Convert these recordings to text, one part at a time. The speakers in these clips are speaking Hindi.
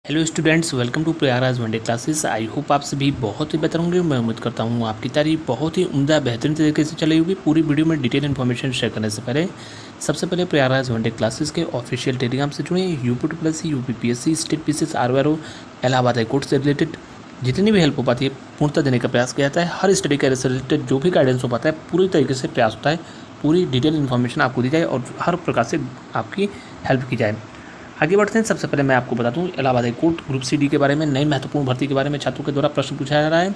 Hello students, welcome to Prayagraj one day classes. I hope आप सभी बहुत ही बेहतर होंगे। मैं उम्मीद करता हूँ आपकी तैयारी बहुत ही उम्दा बेहतरीन तरीके से चली होगी। पूरी वीडियो में डिटेल इन्फॉर्मेशन शेयर करने से पहले सबसे पहले प्रयागराज वनडे क्लासेस के ऑफिशियल टेलीग्राम से जुड़े UP plus UPPSC state PCS RORO Allahabad high court से रिलेटेड जितनी भी हेल्प हो पाती है पूर्णतः देने का प्रयास किया जाता है। हर स्टडी कैरियर से रिलेटेड जो भी गाइडेंस हो पाता है पूरी तरीके से प्रयास होता है, पूरी डिटेल इन्फॉर्मेशन आपको दी जाए और हर प्रकार से आपकी हेल्प की जाए। आगे बढ़ते हैं। सबसे पहले मैं आपको बता दूं Allahabad high court group C D के बारे में नई महत्वपूर्ण भर्ती के बारे में छात्रों के द्वारा प्रश्न पूछा जा रहा है।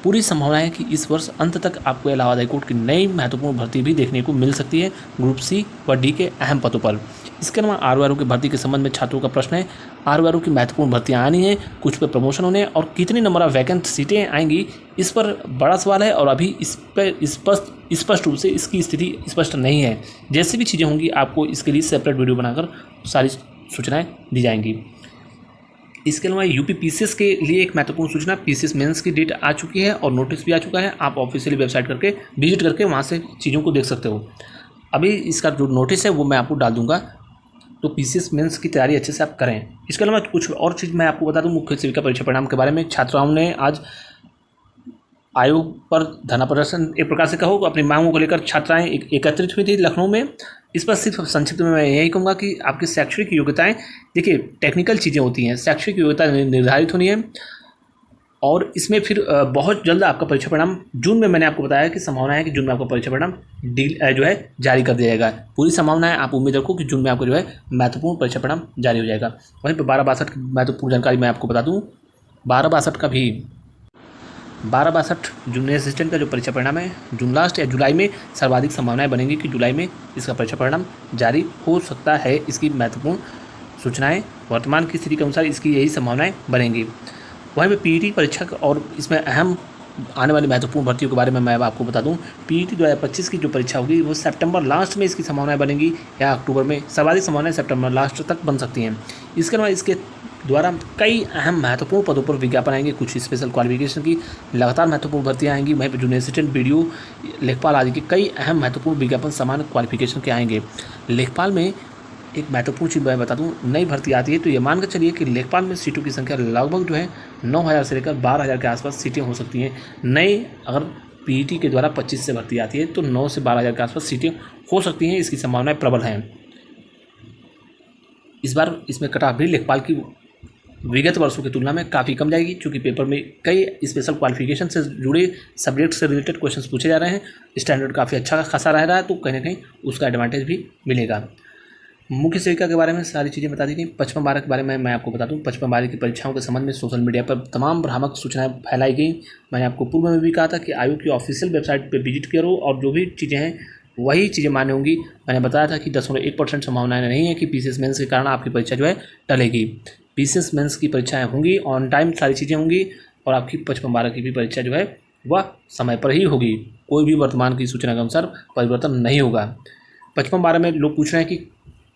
पूरी संभावना है कि इस वर्ष अंत तक आपको इलाहाबाद हाई कोर्ट की नई महत्वपूर्ण भर्ती भी देखने को मिल सकती है ग्रुप सी व डी के अहम पदों पर। इसके अलावा आरओआरओ की भर्ती के संबंध में छात्रों का प्रश्न है, आरओआरओ की महत्वपूर्ण भर्तियाँ आनी है, कुछ पे प्रमोशन होने और कितनी नंबर ऑफ वैकेंट सीटें आएंगी, इस पर बड़ा सवाल है और अभी इस पर स्पष्ट रूप से इसकी स्थिति स्पष्ट नहीं है। जैसे भी चीज़ें होंगी आपको इसके लिए सेपरेट वीडियो बनाकर सारी सूचनाएं दी जाएंगी। इसके अलावा यूपी पीसीएस के लिए एक महत्वपूर्ण सूचना, पीसीएस मेंस की डेट आ चुकी है और नोटिस भी आ चुका है। आप ऑफिशियली वेबसाइट करके विजिट करके वहां से चीज़ों को देख सकते हो। अभी इसका जो नोटिस है वो मैं आपको डाल दूंगा, तो पीसीएस मेंस की तैयारी अच्छे से आप करें। इसके अलावा कुछ और चीज़ मैं आपको बता दूँ मुख्य सेविका परीक्षा परिणाम के बारे में। छात्राओं ने आज आयोग पर धरना प्रदर्शन, एक प्रकार से कहो अपनी मांगों को लेकर छात्राएं एकत्रित हुई थी लखनऊ में। इस पर सिर्फ संक्षिप्त में मैं यही कहूँगा कि आपकी शैक्षणिक योग्यताएं, देखिए टेक्निकल चीज़ें होती हैं, शैक्षणिक योग्यता निर्धारित होनी है और इसमें फिर बहुत जल्द आपका परीक्षा परिणाम जून में, मैंने आपको बताया कि संभावना है कि जून में आपका परीक्षा परिणाम जो है जारी कर दिया जाएगा। पूरी संभावना है, आप उम्मीद रखो कि जून में आपको जो है महत्वपूर्ण परीक्षा परिणाम जारी हो जाएगा। वहीं पर 12/62 की महत्वपूर्ण जानकारी मैं आपको बता दूँ। 12/62 का भी 12/62 जूनियर असिस्टेंट का जो परीक्षा परिणाम है जून लास्ट या जुलाई में सर्वाधिक संभावनाएं बनेंगी कि जुलाई में इसका परीक्षा परिणाम जारी हो सकता है। इसकी महत्वपूर्ण सूचनाएं वर्तमान की स्थिति के अनुसार इसकी यही संभावनाएं बनेंगी। वहीं पर पीईटी परीक्षा और इसमें अहम आने वाली महत्वपूर्ण भर्तियों के बारे में मैं आपको बता दूं। पीईटी 2025 की जो परीक्षा होगी वो सितंबर लास्ट में इसकी संभावनाएं बनेंगी या अक्टूबर में, सर्वाधिक संभावनाएं सितंबर लास्ट तक बन सकती हैं। इसके अलावा इसके द्वारा कई अहम महत्वपूर्ण पदों पर विज्ञापन आएंगे, कुछ स्पेशल क्वालिफिकेशन की लगातार महत्वपूर्ण भर्तियाँ आएंगी। वहीं पर जूनियर असिस्टेंट, बीडीओ, लेखपाल आदि के कई अहम महत्वपूर्ण विज्ञापन समान क्वालिफिकेशन के आएंगे। लेखपाल में एक महत्वपूर्ण चीज़ मैं बता दूं, नई भर्ती आती है तो ये मानकर चलिए कि लेखपाल में सीटों की संख्या लगभग जो है 9,000 से लेकर 12,000 के आसपास सीटें हो सकती हैं। नई अगर पीईटी के द्वारा 25 से भर्ती आती है तो 9 से 12,000 के आसपास सीटें हो सकती हैं। इसकी संभावनाएं प्रबल हैं। इस बार इसमें कट ऑफ भी लेखपाल की विगत वर्षों की तुलना में काफ़ी कम जाएगी, क्योंकि पेपर में कई स्पेशल क्वालिफिकेशन से जुड़े सब्जेक्ट से रिलेटेड क्वेश्चंस पूछे जा रहे हैं। स्टैंडर्ड काफ़ी अच्छा खासा रह रहा है, तो कहीं ना कहीं उसका एडवांटेज भी मिलेगा। मुख्य सेविका के बारे में सारी चीज़ें बता दी गई। 55 12 के बारे में मैं आपको बता दूं। 55 12 की परीक्षाओं के संबंध में सोशल मीडिया पर तमाम भ्रामक सूचनाएं फैलाई गई। मैंने आपको पूर्व में भी कहा था कि आयोग की ऑफिशियल वेबसाइट पर विजिट करो और जो भी चीज़ें हैं वही चीज़ें मान्य होंगी। मैंने बताया था कि 0.1% संभावनाएं नहीं है कि पीसीएस मेंस के कारण आपकी परीक्षा जो है टलेगी। पीसीएस मेंस की परीक्षाएँ होंगी, ऑन टाइम सारी चीज़ें होंगी और आपकी 55 12 की भी परीक्षा जो है वह समय पर ही होगी। कोई भी वर्तमान की सूचना के अनुसार परिवर्तन नहीं होगा। 55 12 में लोग पूछ रहे हैं कि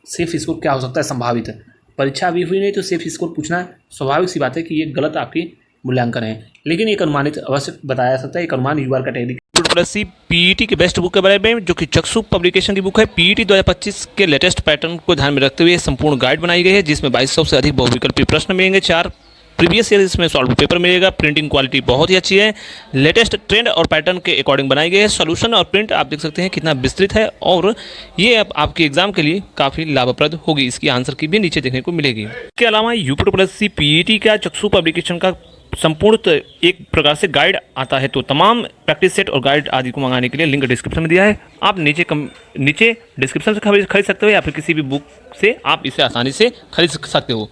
सेफ स्कोर क्या हो सकता है संभावित। परीक्षा अभी हुई नहीं तो सेफ स्कोर पूछना स्वाभाविक सी बात है कि ये गलत आपकी मूल्यांकन है, लेकिन एक अनुमानित अवश्य बताया जा सकता है। एक अनुमान यूआर कैटेगरी प्लस पीईटी के बेस्ट बुक के बारे में, जो कि चक्षु पब्लिकेशन की बुक है। पीईटी 2025 के लेटेस्ट पैटर्न को ध्यान में रखते हुए संपूर्ण गाइड बनाई गई है, जिसमें 2200 से अधिक बहुविकल्पी प्रश्न मिलेंगे। 4 प्रीवियस ईयर इसमें सॉल्व पेपर मिलेगा। प्रिंटिंग क्वालिटी बहुत ही अच्छी है, लेटेस्ट ट्रेंड और पैटर्न के अकॉर्डिंग बनाई गई है। सॉल्यूशन और प्रिंट आप देख सकते हैं कितना विस्तृत है और ये अब आपके एग्जाम के लिए काफ़ी लाभप्रद होगी। इसकी आंसर की भी नीचे देखने को मिलेगी। इसके अलावा यूपी प्लस सी पीईटी का चक्षु पब्लिकेशन का संपूर्ण एक प्रकार से गाइड आता है, तो तमाम प्रैक्टिस सेट और गाइड आदि को मंगाने के लिए लिंक डिस्क्रिप्शन में दिया है। आप नीचे डिस्क्रिप्शन से खरीद सकते हो या फिर किसी भी बुक से आप इसे आसानी से खरीद सकते हो।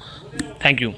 Thank you.